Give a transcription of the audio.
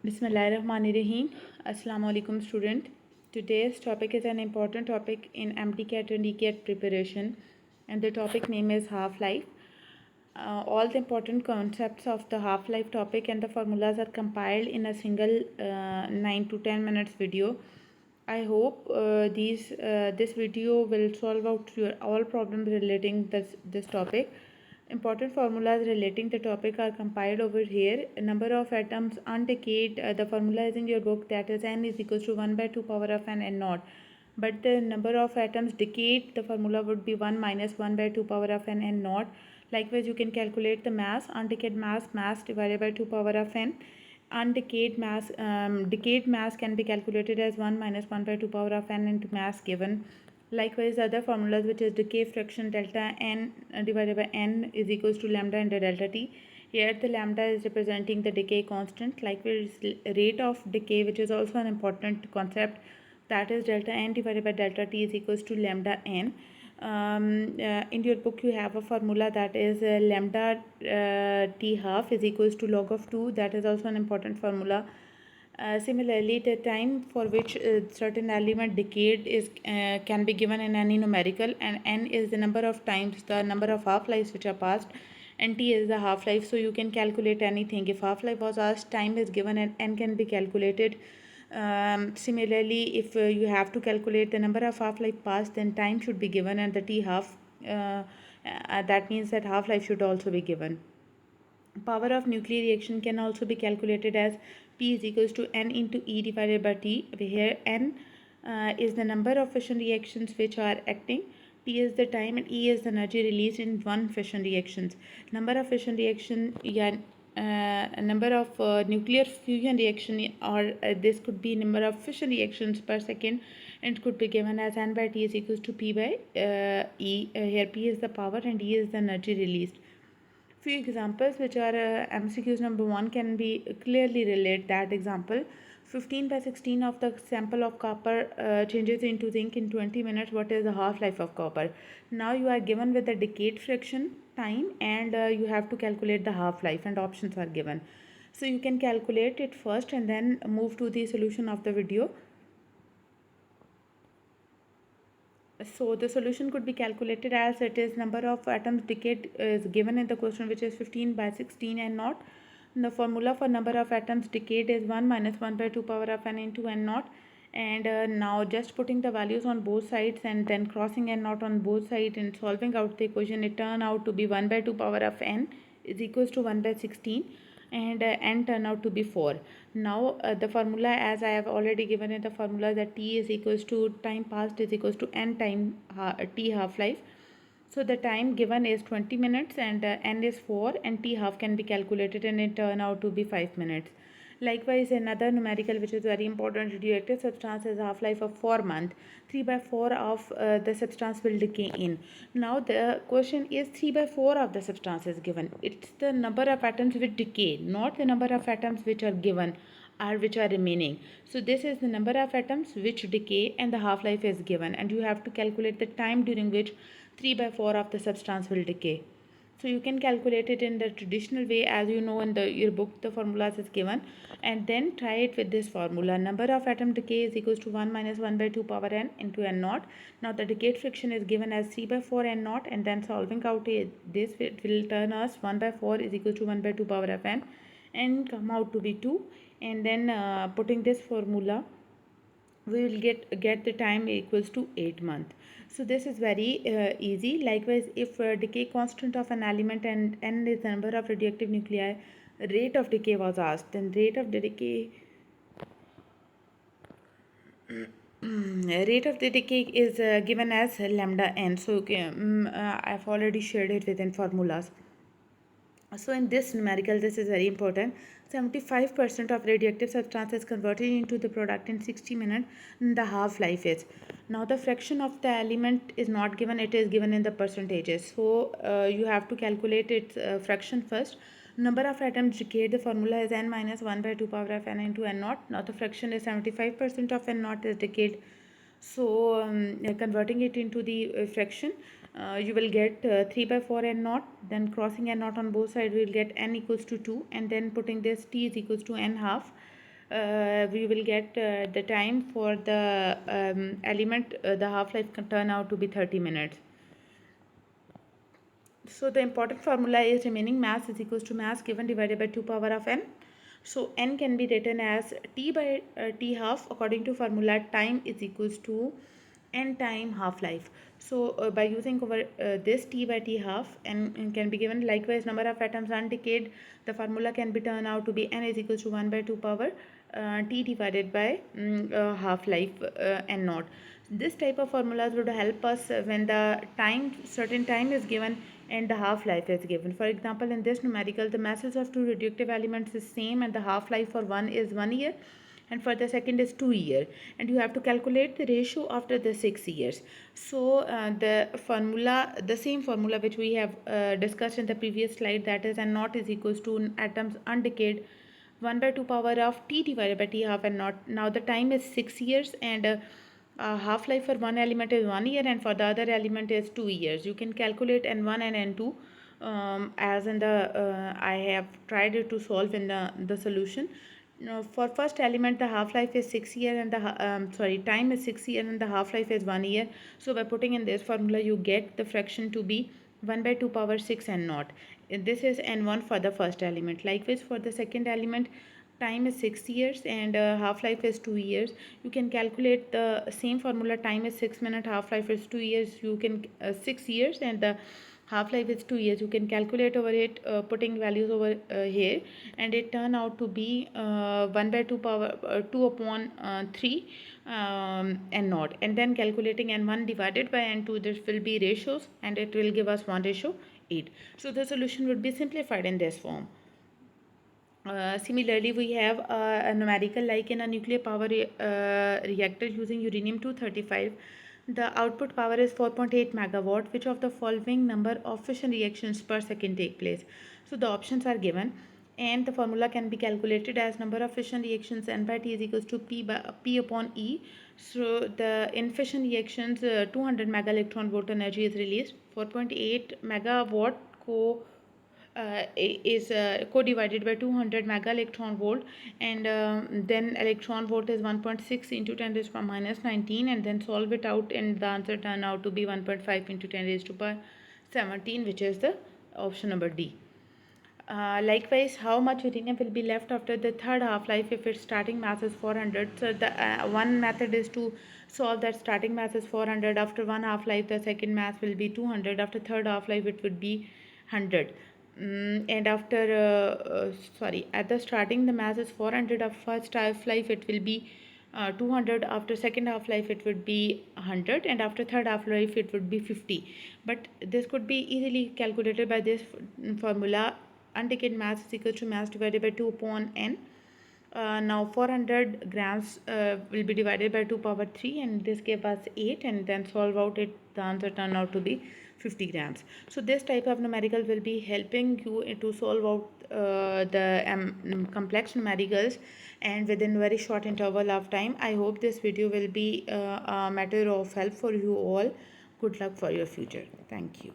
Bismillahirrahmanirrahim. Assalamu alaikum student. Today's topic is an important topic in Mdcat and ecat preparation, and the topic name is half-life. All the important concepts of the half-life topic and the formulas are compiled in a single 9 to 10 minutes video. I hope this video will solve out your all problems relating this topic. Important formulas relating the topic are compiled over here. Number of atoms undecayed, the formula is in your book, that is n is equals to 1 by 2 power of n naught. But the number of atoms decayed, the formula would be 1 minus 1 by 2 power of n naught. Likewise, you can calculate the mass, undecayed mass divided by 2 power of n. Undecayed mass, decayed mass can be calculated as 1 minus 1 by 2 power of n into mass given. Likewise, other formulas, which is decay fraction delta n divided by n is equals to lambda into delta t. Here the lambda is representing the decay constant. Likewise, rate of decay, which is also an important concept, that is delta n divided by delta t is equals to lambda n. In your book you have a formula, that is lambda t half is equals to log of 2. That is also an important formula. Similarly, the time for which certain element decayed is can be given in any numerical, and n is the number of times the number of half-lives which are passed, and t is the half-life. So you can calculate anything. If half-life was asked, time is given and n can be calculated. Similarly, if you have to calculate the number of half-life passed, then time should be given, and the t half, that means that half-life should also be given. Power of nuclear reaction can also be calculated as P is equals to n into E divided by T. Here n is the number of fission reactions which are acting, T is the time, and E is the energy released in one fission reactions. Number of fission reaction, number of nuclear fusion reaction, or this could be number of fission reactions per second, and it could be given as n by T is equals to P by E. Here P is the power and E is the energy released. Few examples which are MCQs number 1 can be clearly relate that example. 15 by 16 of the sample of copper changes into zinc in 20 minutes. What is the half-life of copper? Now you are given with the decayed fraction time, and you have to calculate the half-life, and options are given. So you can calculate it first and then move to the solution of the video. So the solution could be calculated as it is number of atoms decayed is given in the question, which is 15 by 16 and naught. The formula for number of atoms decayed is 1 minus 1 by 2 power of n into n naught. And now just putting the values on both sides and then crossing n naught on both sides and solving out the equation, it turned out to be 1 by 2 power of n is equals to 1 by 16, and n turned out to be 4. Now the formula, as I have already given in the formula, that t is equals to time passed is equals to n time t half-life. So the time given is 20 minutes, and n is 4, and t half can be calculated, and it turned out to be 5 minutes. Likewise, another numerical which is very important, radioactive substance is half-life of 4 months. 3 by 4 of the substance will decay in. Now the question is 3 by 4 of the substance is given. It's the number of atoms which decay, not the number of atoms which are given or which are remaining. So this is the number of atoms which decay, and the half-life is given, and you have to calculate the time during which 3 by 4 of the substance will decay. So you can calculate it in the traditional way, as you know in your book the formulas is given, and then try it with this formula. Number of atom decay is equals to 1 minus 1 by 2 power n into n naught. Now the decayed friction is given as 3 by 4 n naught, and then solving out this, it will turn us 1 by 4 is equal to 1 by 2 power of n, and come out to be 2, and then putting this formula we will get the time equals to 8 months. So this is very easy. Likewise, if decay constant of an element and n is the number of radioactive nuclei, rate of decay was asked, then rate of the decay rate of the decay is given as lambda n. So I've already shared it within formulas. So in this numerical, this is very important. 75% of radioactive substance is converted into the product in 60 minutes. The half-life is. Now the fraction of the element is not given, it is given in the percentages. So you have to calculate its fraction first. Number of atoms decayed, the formula is n minus 1 by 2 power of n into n naught. Now the fraction is 75% of n naught is decayed. So converting it into the fraction, you will get 3 by 4 n naught, then crossing n naught on both sides, we will get n equals to 2, and then putting this t is equals to n half. we will get the time for the element, the half-life can turn out to be 30 minutes. So the important formula is remaining mass is equals to mass given divided by 2 power of n. So n can be written as T by T half. According to formula, time is equals to n time half-life. So by using over this T by T half, n can be given. Likewise, number of atoms undecayed, the formula can be turned out to be n is equals to 1 by 2 power T divided by half-life n naught. This type of formulas would help us when the certain time is given and the half-life is given. For example, in this numerical, the masses of two radioactive elements is same and the half-life for one is 1 year and for the second is 2 years, and you have to calculate the ratio after the 6 years. So the same formula which we have discussed in the previous slide, that is n naught is equals to atoms undecayed 1 by 2 power of T divided by T half n naught. Now the time is 6 years and half-life for one element is 1 year and for the other element is 2 years. You can calculate n1 and n2 as in the I have tried to solve in the solution. Now, for first element, the half-life is 6 years and the time is 6 years and the half-life is 1 year. So by putting in this formula, you get the fraction to be 1 by 2 power 6 n naught. This is n1 for the first element. Likewise, for the second element, time is 6 years and half-life is 2 years. You can calculate the same formula. Time is 6 minutes, half-life is 2 years. You can 6 years and the half-life is 2 years. You can calculate over it putting values over here, and it turn out to be 1 by 2 power 2 upon 3 n naught, and then calculating n1 divided by n2. This will be ratios and it will give us 1:8. So the solution would be simplified in this form. Similarly, we have a numerical like in a nuclear power reactor using uranium-235. The output power is 4.8 megawatt. Which of the following number of fission reactions per second take place? So the options are given, and the formula can be calculated as number of fission reactions n by t is equals to P upon E. So the in fission reactions 200 mega electron volt energy is released. 4.8 megawatt is co-divided by 200 mega electron volt, and then electron volt is 1.6 into 10 raised to power minus 19, and then solve it out and the answer turn out to be 1.5 into 10 raised to power 17, which is the option number D. Likewise, how much uranium will be left after the third half-life if its starting mass is 400? So the one method is to solve that starting mass is 400. After one half-life, the second mass will be 200. After third half-life, it would be 100. And after at the starting the mass is 400. Of first half-life it will be 200. After second half-life it would be 100, and after third half-life it would be 50. But this could be easily calculated by this formula. Undecayed mass is equal to mass divided by 2 upon n. Now 400 grams will be divided by 2 power 3, and this gave us 8, and then solve out it, the answer turned out to be 50 grams. So this type of numerical will be helping you to solve out the complex numericals and within very short interval of time. I hope this video will be a matter of help for you all. Good luck for your future. Thank you.